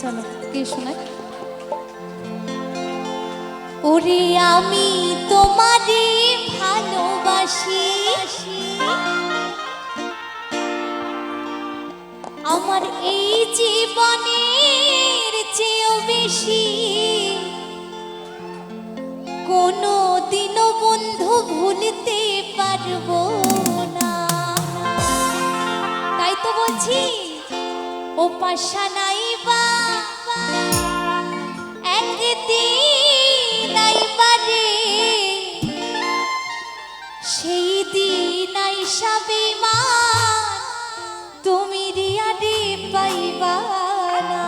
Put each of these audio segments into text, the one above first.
চলো কে শোনায়। ওরে আমি তোমারে ভালোবাসি, আমার এই জীবনের চেয়েও বেশি, কোনো দিনও বন্ধু ভুলতে পারবো না। তাই তো বলছি ও পাশা নাইবা একদিন আইবারে, সেই দিন আইসা বেঈমান তুমি রিয়ারে পাইবা না।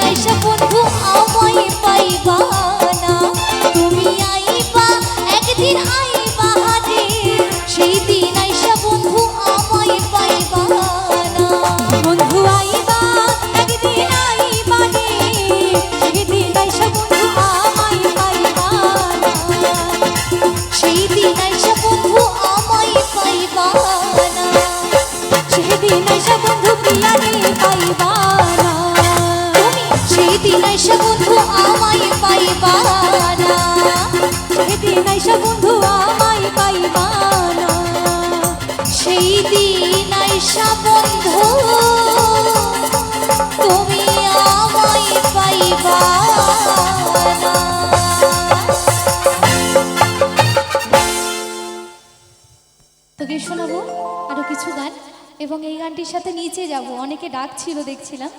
আইসা বন্ধু আমায় পাইবা না, তুমি আইবা একদিন আইবা রে, সেই দিন আইসা বন্ধু আমায় পাইবা না। বন্ধু আইবা একদিন আইবা রে, সেই দিন আইসা বন্ধু আমায় পাইবা না, সেই দিন আইসা বন্ধু আমায় পাইবা না, সেই দিন আইসা বন্ধু প্রিয়ারে পাইবা না, তুমি সেই দিন আইসা বন্ধু আমায় পাইবা না, সেই দিন আইসা বন্ধু আমায় পাইবা না, সেই দিন আইসা বন্ধু তুমি আমায় পাইবা না। তোকে শোনাবো আরো কিছু গান এবং এই গানটির সাথে নিচে যাব, অনেকে ডাক ছিল দেখছিলাম।